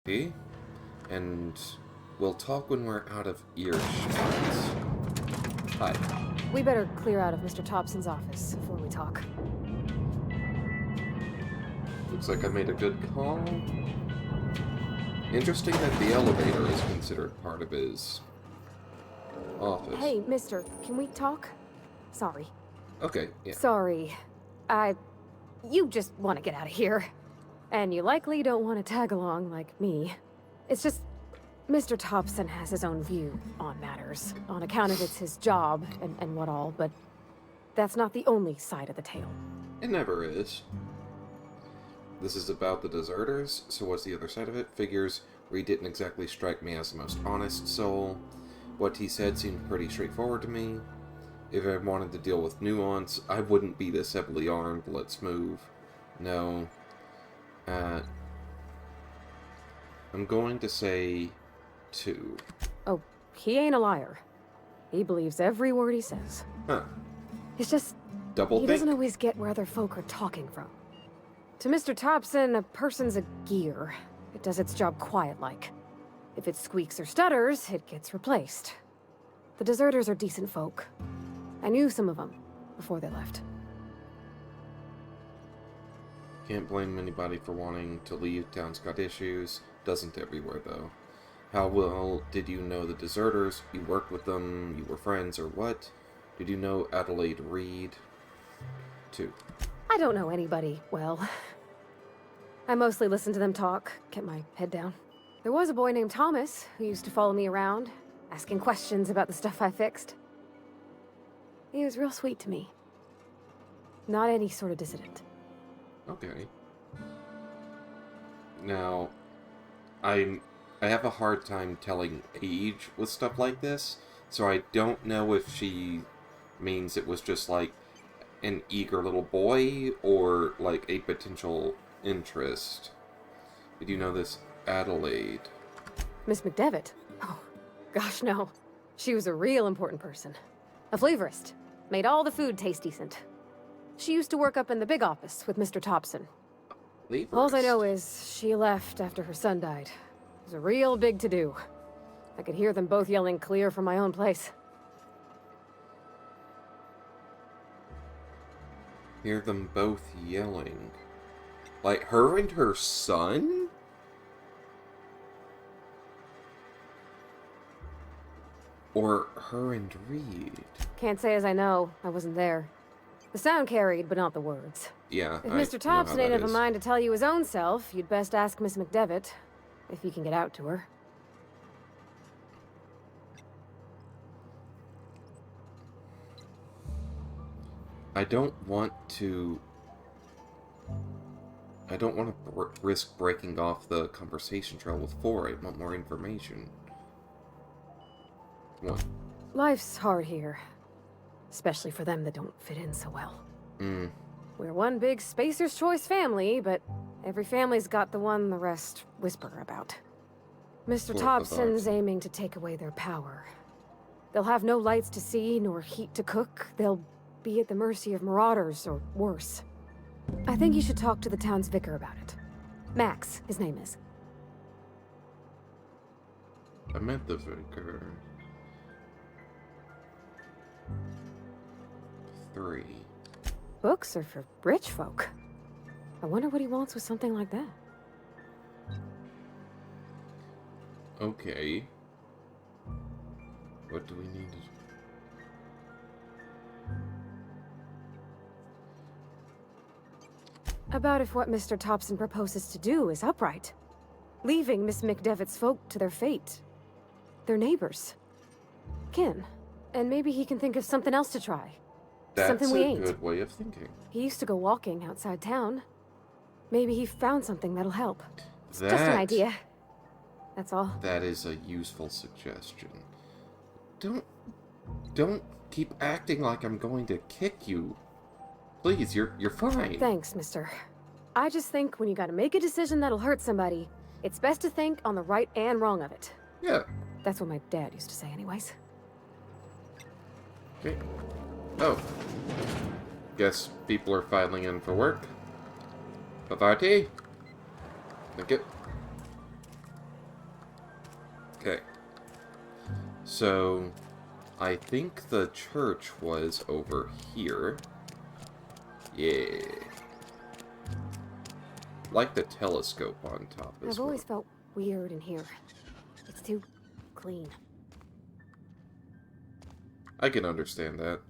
Okay, and we'll talk when we're out of earshot. Hi. We better clear out of Mr. Thompson's office before we talk. Looks like I made a good call. Interesting that the elevator is considered part of his office. Hey, mister, can we talk? Sorry. Okay, yeah. Sorry. You just want to get out of here. And you likely don't want to tag along like me. It's just, Mr. Thompson has his own view on matters, on account of it's his job and what all, but that's not the only side of the tale. It never is. This is about the deserters, so what's the other side of it? Figures Reed didn't exactly strike me as the most honest soul. What he said seemed pretty straightforward to me. If I wanted to deal with nuance, I wouldn't be this heavily armed. Let's move. No. I'm going to say 2. Oh, he ain't a liar. He believes every word he says. Huh. It's just, Double he think? doesn't always get where other folk are talking from. To Mr. Thompson, a person's a gear. It does its job quiet-like. If it squeaks or stutters, it gets replaced. The deserters are decent folk. I knew some of them before they left. Can't blame anybody for wanting to leave. Town's got issues. Doesn't everywhere, though. How well did you know the deserters? You worked with them? You were friends, or what? Did you know Adelaide Reed? 2. I don't know anybody well. I mostly listened to them talk, kept my head down. There was a boy named Thomas who used to follow me around, asking questions about the stuff I fixed. He was real sweet to me. Not any sort of dissident. Okay. Now, I have a hard time telling age with stuff like this, so I don't know if she means it was just like an eager little boy or like a potential interest. Did you know this Adelaide? Miss McDevitt? Oh, gosh, no. She was a real important person. A flavorist. Made all the food taste decent. She used to work up in the big office with Mr. Thompson. All I know is she left after her son died. It was a real big to-do. I could hear them both yelling clear from my own place. Hear them both yelling. Like her and her son? Or her and Reed? Can't say as I know. I wasn't there. The sound carried, but not the words. Yeah, If I Mr. know Thompson how ain't that of a is. mind to tell you his own self, you'd best ask Miss McDevitt, if you can get out to her. I don't want to risk breaking off the conversation trail with 4. I want more information. What? Life's hard here. Especially for them that don't fit in so well. We're one big Spacer's Choice family, but every family's got the one the rest whisper about. Mr. Thompson's aiming to take away their power. They'll have no lights to see, nor heat to cook. They'll be at the mercy of marauders, or worse. I think you should talk to the town's vicar about it. Max, his name is. I met the vicar. 3. Books are for rich folk. I wonder what he wants with something like that. Okay. What do we need to... About if what Mr. Thompson proposes to do is upright. Leaving Miss McDevitt's folk to their fate. Their neighbors. Kin. And maybe he can think of something else to try. Something we ain't. That's a good way of thinking. He used to go walking outside town. Maybe he found something that'll help. It's just an idea. That's all. That is a useful suggestion. Don't keep acting like I'm going to kick you. Please, you're fine. Thanks, mister. I just think when you gotta make a decision that'll hurt somebody, it's best to think on the right and wrong of it. Yeah. That's what my dad used to say anyways. Okay. Oh. Guess people are filing in for work. PAVARTI? Thank you. Okay. So, I think the church was over here. Yeah. Like the telescope on top as I've well. always felt weird in here. It's too clean. I can understand that.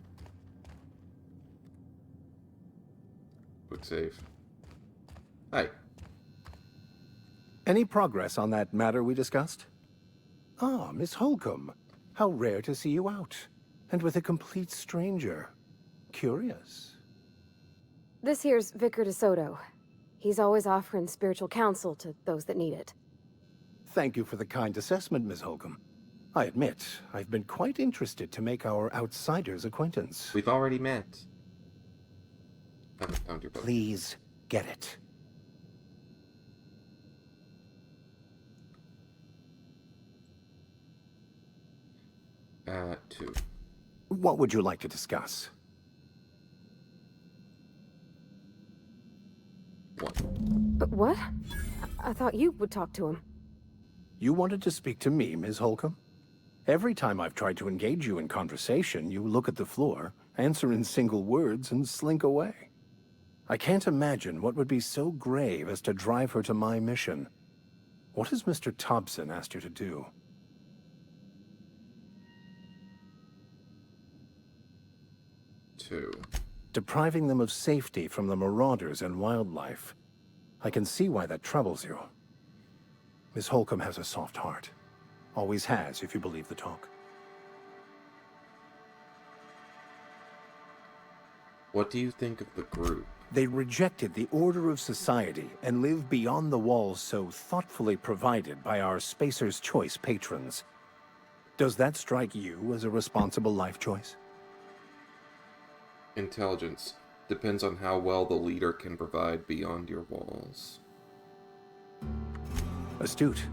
Quick save. Hi. Any progress on that matter we discussed? Ah, Miss Holcomb. How rare to see you out. And with a complete stranger. Curious. This here's Vicar DeSoto. He's always offering spiritual counsel to those that need it. Thank you for the kind assessment, Miss Holcomb. I admit, I've been quite interested to make our outsider's acquaintance. We've already met. Haven't found your book. Please, get it. Two. What would you like to discuss? One. But what? I thought you would talk to him. You wanted to speak to me, Ms. Holcomb? Every time I've tried to engage you in conversation, you look at the floor, answer in single words, and slink away. I can't imagine what would be so grave as to drive her to my mission. What has Mr. Thompson asked you to do? Two. Depriving them of safety from the marauders and wildlife. I can see why that troubles you. Miss Holcomb has a soft heart. Always has, if you believe the talk. What do you think of the group? They rejected the order of society and live beyond the walls so thoughtfully provided by our Spacer's Choice patrons. Does that strike you as a responsible life choice? Intelligence. Depends on how well the leader can provide beyond your walls. Astute.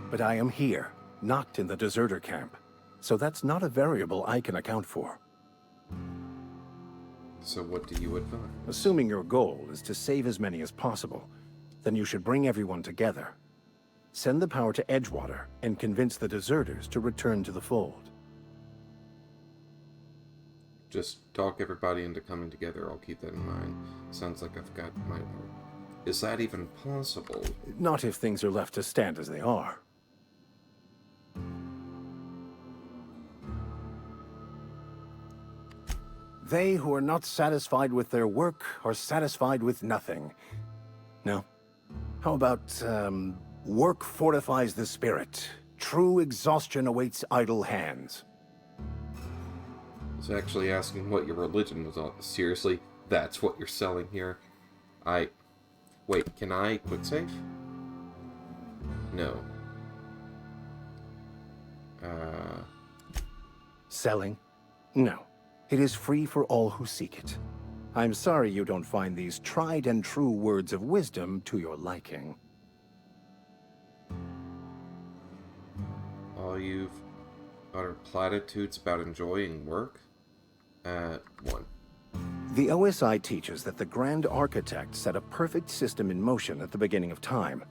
But I am here, not in the deserter camp. So that's not a variable I can account for. So what do you advise? Assuming your goal is to save as many as possible, then you should bring everyone together. Send the power to Edgewater and convince the deserters to return to the fold. Just talk everybody into coming together. I'll keep that in mind. Sounds like I've got my... Is that even possible? Not if things are left to stand as they are. They who are not satisfied with their work are satisfied with nothing. No? How about, work fortifies the spirit. True exhaustion awaits idle hands. I was actually asking what your religion was on. Seriously? That's what you're selling here? Wait, can I quick save? No. Selling? No. It is free for all who seek it. I'm sorry you don't find these tried and true words of wisdom to your liking. All you've uttered platitudes about enjoying work? One. The OSI teaches that the Grand Architect set a perfect system in motion at the beginning of time.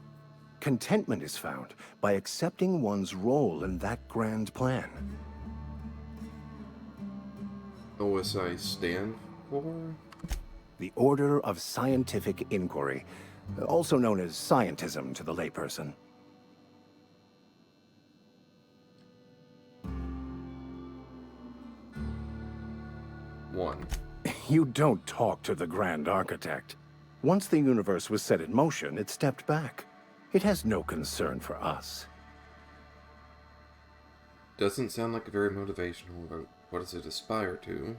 Contentment is found by accepting one's role in that grand plan. OSI stand for? The Order of Scientific Inquiry, also known as scientism to the layperson. One. You don't talk to the Grand Architect. Once the universe was set in motion, it stepped back. It has no concern for us. Doesn't sound like a very motivational, but what does it aspire to?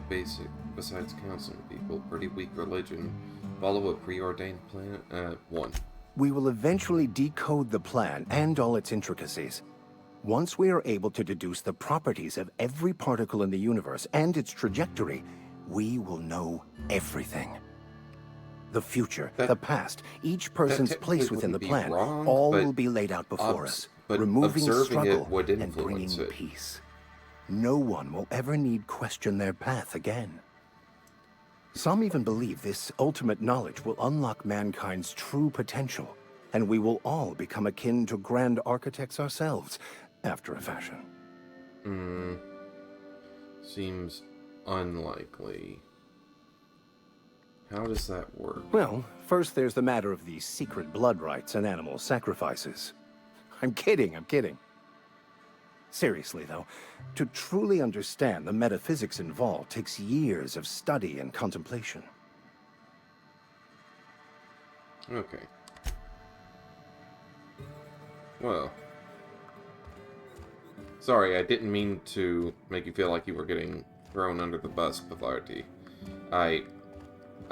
Basic, besides counseling people, pretty weak religion. Follow a preordained plan? One. We will eventually decode the plan and all its intricacies. Once we are able to deduce the properties of every particle in the universe and its trajectory, we will know everything. The future, the past, each person's place within the plan, wrong, all will be laid out before us, removing struggle and bringing peace. No one will ever need question their path again. Some even believe this ultimate knowledge will unlock mankind's true potential. and we will all become akin to grand architects ourselves, after a fashion. Seems unlikely. How does that work? Well, first there's the matter of the secret blood rites and animal sacrifices. I'm kidding. Seriously, though, to truly understand the metaphysics involved takes years of study and contemplation. Okay. Well. Sorry, I didn't mean to make you feel like you were getting thrown under the bus, PAVARTI. I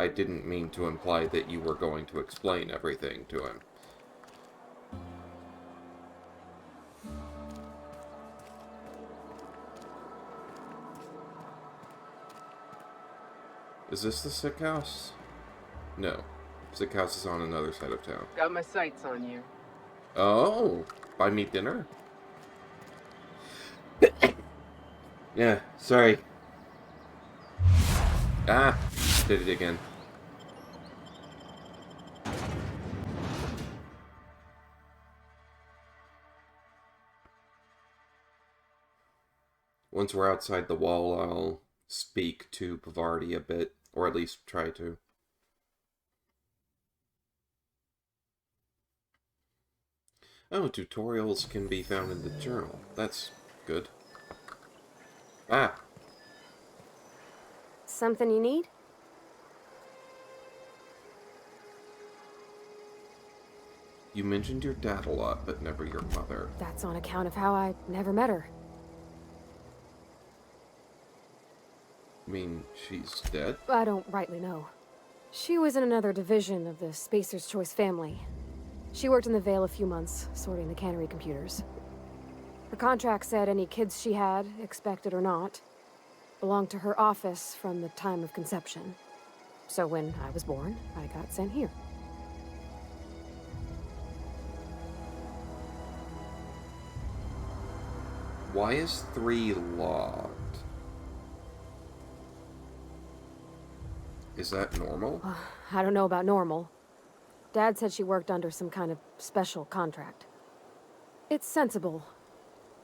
didn't mean to imply that you were going to explain everything to him. Is this the sick house? No. Sick house is on another side of town. Got my sights on you. Oh, buy me dinner? Yeah, sorry. Ah, did it again. Once we're outside the wall, I'll speak to PAVARTI a bit, or at least try to. Oh, tutorials can be found in the journal. That's good. Ah. Something you need? You mentioned your dad a lot, but never your mother. That's on account of how I never met her. You mean she's dead? I don't rightly know. She was in another division of the Spacer's Choice family. She worked in the Vale a few months, sorting the cannery computers. Her contract said any kids she had, expected or not, belonged to her office from the time of conception. So when I was born, I got sent here. Why is 3 locked? Is that normal? I don't know about normal. Dad said she worked under some kind of special contract. It's sensible.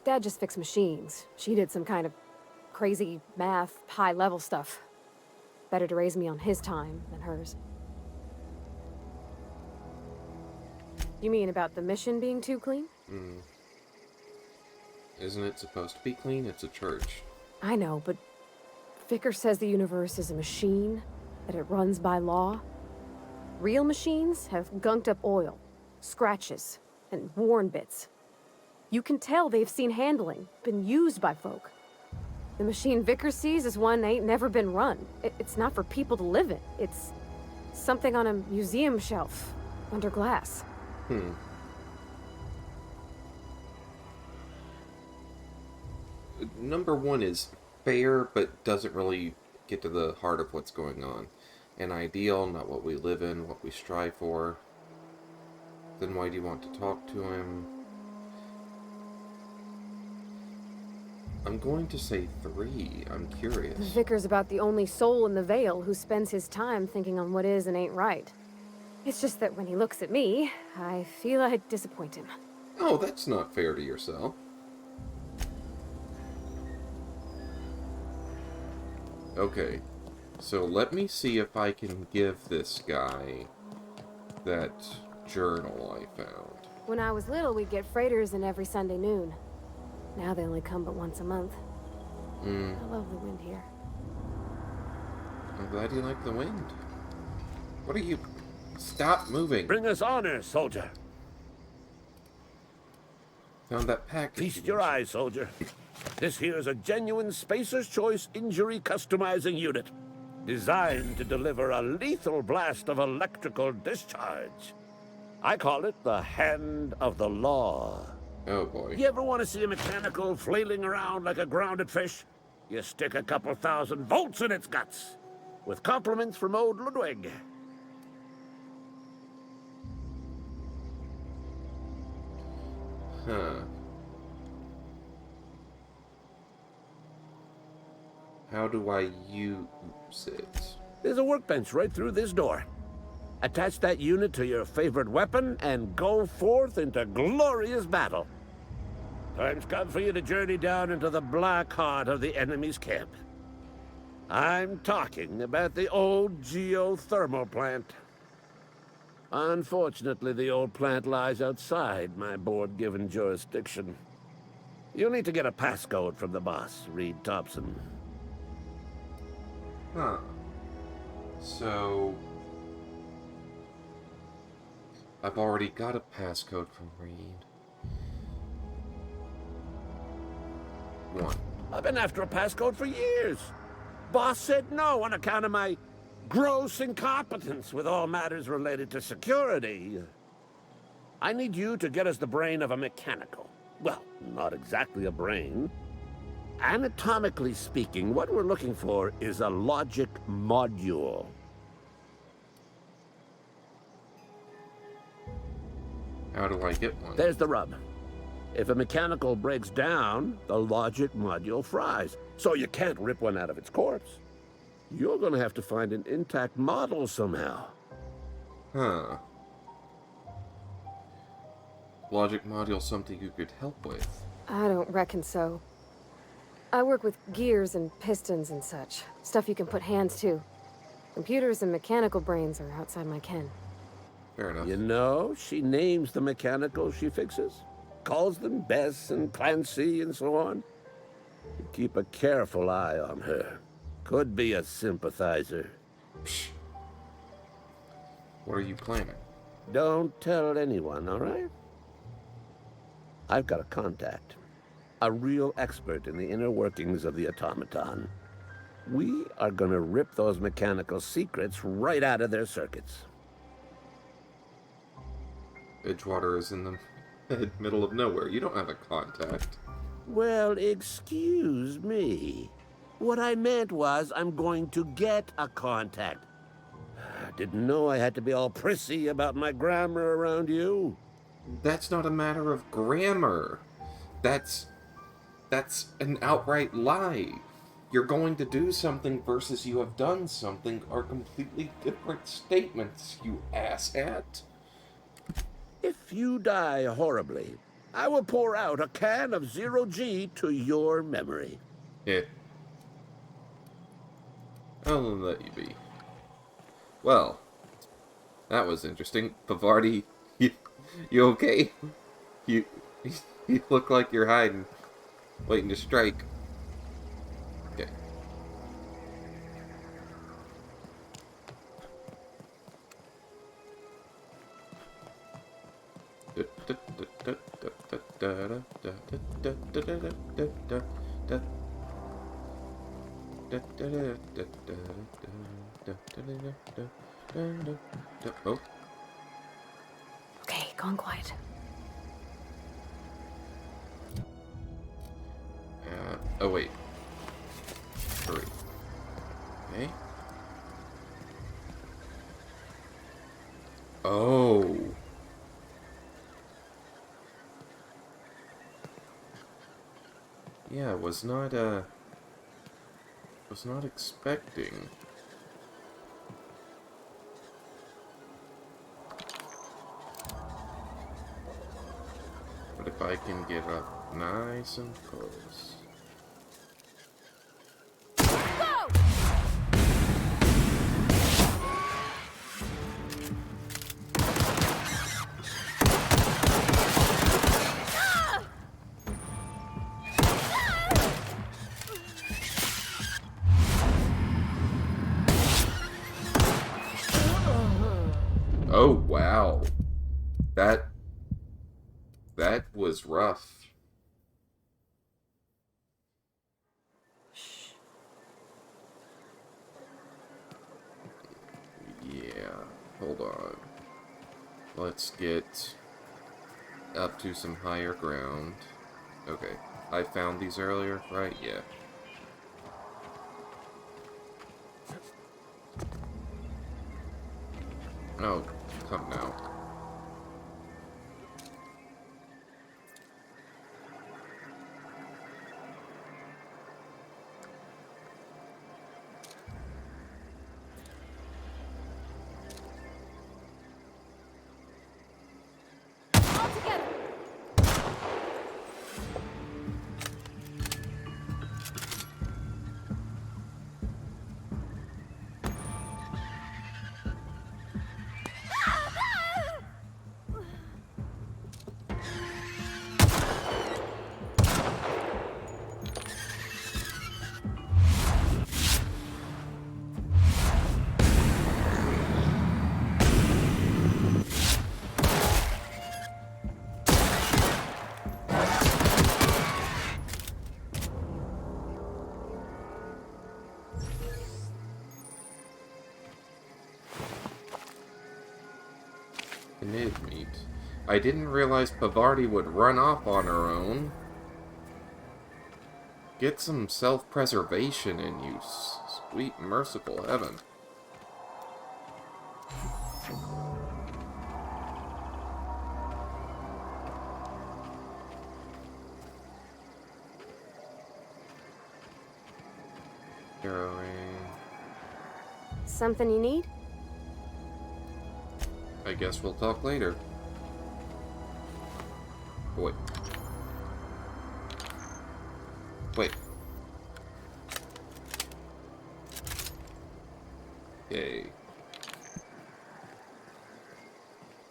Dad just fixed machines. She did some kind of crazy math, high-level stuff. Better to raise me on his time than hers. You mean about the mission being too clean? Isn't it supposed to be clean? It's a church. I know, but Vicker says the universe is a machine, that it runs by law. Real machines have gunked up oil, scratches, and worn bits. You can tell they've seen handling, been used by folk. The machine Vicker sees is one ain't never been run. It's not for people to live in. It's something on a museum shelf, under glass. Number 1 is fair, but doesn't really get to the heart of what's going on. An ideal, not what we live in, what we strive for. Then why do you want to talk to him? I'm going to say 3. I'm curious. Vicker's about the only soul in the Vale who spends his time thinking on what is and ain't right. It's just that when he looks at me, I feel I'd disappoint him. Oh, that's not fair to yourself. Okay, so let me see if I can give this guy that journal I found. When I was little, we'd get freighters in every Sunday noon. Now they only come but once a month. I love the wind here. I'm glad you like the wind. What are you... Stop moving! Bring us honor, soldier. Found that package. Feast your eyes, soldier. This here is a genuine Spacer's Choice injury customizing unit, designed to deliver a lethal blast of electrical discharge. I call it the Hand of the Law. Oh boy. You ever want to see a mechanical flailing around like a grounded fish? You stick a couple thousand volts in its guts. With compliments from old Ludwig. Huh. How do I use it? There's a workbench right through this door. Attach that unit to your favorite weapon and go forth into glorious battle. Time's come for you to journey down into the black heart of the enemy's camp. I'm talking about the old geothermal plant. Unfortunately, the old plant lies outside my board-given jurisdiction. You'll need to get a passcode from the boss, Reed Thompson. Huh. So... I've already got a passcode from Reed. 1. I've been after a passcode for years. Boss said no on account of my gross incompetence with all matters related to security. I need you to get us the brain of a mechanical. Well, not exactly a brain. Anatomically speaking, what we're looking for is a logic module. How do I get one? There's the rub. If a mechanical breaks down, the logic module fries. So you can't rip one out of its corpse. You're gonna have to find an intact model somehow. Huh. Logic module something you could help with? I don't reckon so. I work with gears and pistons and such. Stuff you can put hands to. Computers and mechanical brains are outside my ken. Fair enough. You know, she names the mechanicals she fixes. Calls them Bess and Clancy and so on. You keep a careful eye on her. Could be a sympathizer. Psh. What are you planning? Don't tell anyone, all right? I've got a contact. A real expert in the inner workings of the automaton. We are gonna rip those mechanical secrets right out of their circuits. Edgewater is in the middle of nowhere. You don't have a contact. Well, excuse me. What I meant was I'm going to get a contact. Didn't know I had to be all prissy about my grammar around you. That's not a matter of grammar. That's an outright lie. You're going to do something versus you have done something are completely different statements, you asshat. If you die horribly, I will pour out a can of 0G to your memory. Yeah. I'll let you be. Well, that was interesting. PAVARTI, you okay? You look like you're hiding, waiting to strike. Okay. Oh. Okay, gone quiet. Oh wait. Hurry. Okay. Oh. Yeah, was not expecting. But if I can get up nice and close. Oh, wow. That was rough. Shh. Yeah, hold on. Let's get up to some higher ground. Okay, I found these earlier, right? Yeah. Oh, come now. I didn't realize PAVARTI would run off on her own. Get some self-preservation in you, sweet merciful heaven. Something you need? I guess we'll talk later. Wait. Wait. Yay.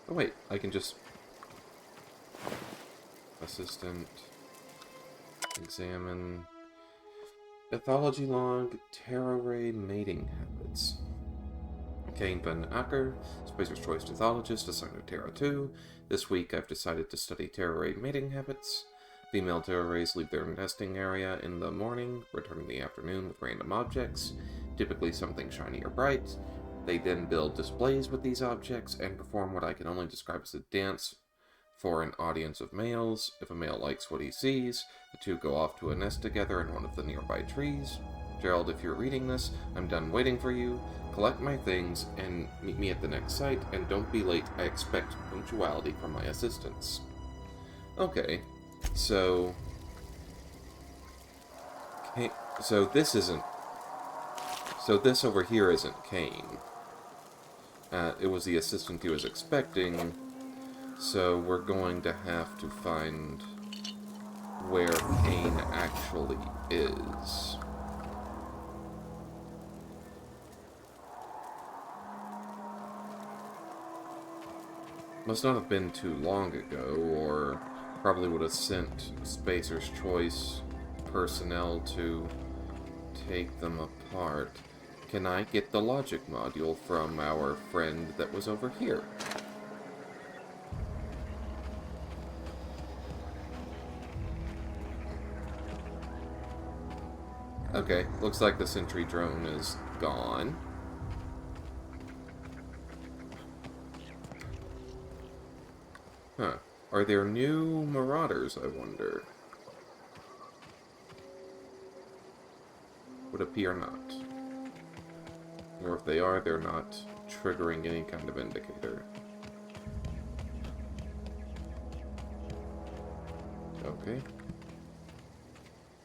Oh wait, I can just... Assistant... Examine... Ethology log, tarot ray mating habits. Kane Ben Acker, Spacer's Choice Ethologist, assigned to Tarot 2. This week I've decided to study tarot ray mating habits. Female tarot rays leave their nesting area in the morning, return in the afternoon with random objects, typically something shiny or bright. They then build displays with these objects and perform what I can only describe as a dance for an audience of males. If a male likes what he sees, the two go off to a nest together in one of the nearby trees. Gerald, if you're reading this, I'm done waiting for you. Collect my things and meet me at the next site, and don't be late. I expect punctuality from my assistants. Okay, so... So this isn't... So this over here isn't Kane. It was the assistant he was expecting, so we're going to have to find where Kane actually is. Must not have been too long ago, or probably would have sent Spacer's Choice personnel to take them apart. Can I get the logic module from our friend that was over here? Okay, looks like the sentry drone is gone. Huh. Are there new marauders, I wonder? Would appear not. Or if they are, they're not triggering any kind of indicator. Okay.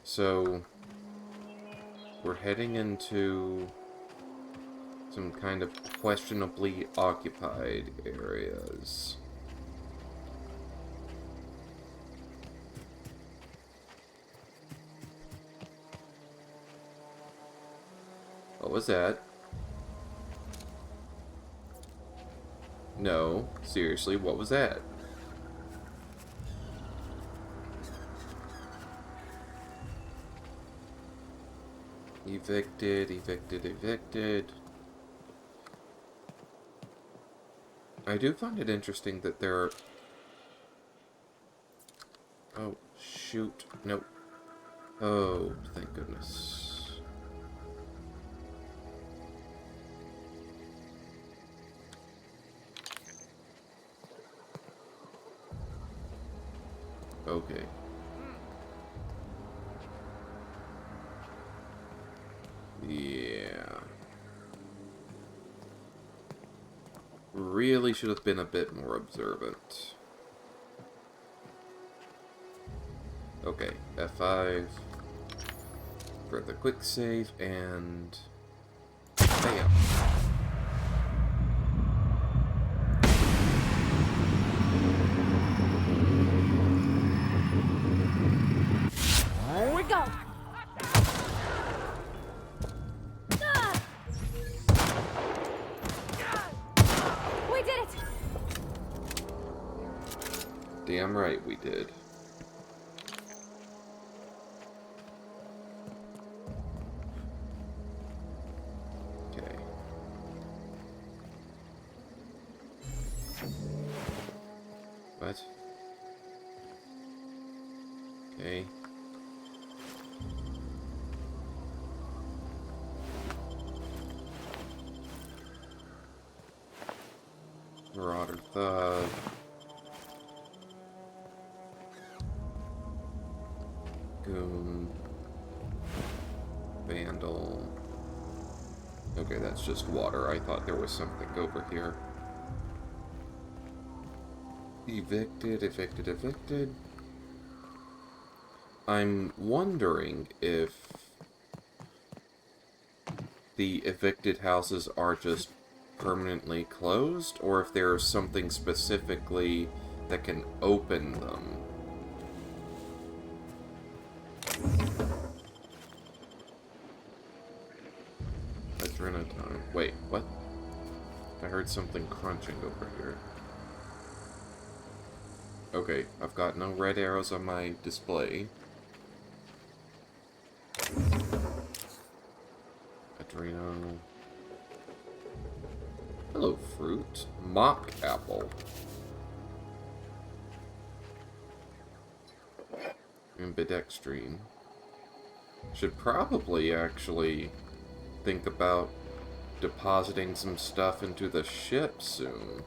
So, we're heading into some kind of questionably occupied areas. What was that? No, seriously, what was that? Evicted, evicted, evicted. I do find it interesting that there are... Oh, shoot. Nope. Oh, thank goodness. Okay. Yeah. Really should have been a bit more observant. Okay, F5 for the quick save, and bam. Here we go. We did it. Damn right we did. Okay. What? Okay. Marauder Thug. Goon. Vandal. Okay, that's just water. I thought there was something over here. Evicted, evicted, evicted. I'm wondering if the evicted houses are just permanently closed, or if there's something specifically that can open them. Adrenatine. Wait, what? I heard something crunching over here. Okay, I've got no red arrows on my display. Adreno. Hello, fruit. Mock apple. Ambidextrine. Should probably actually think about depositing some stuff into the ship soon.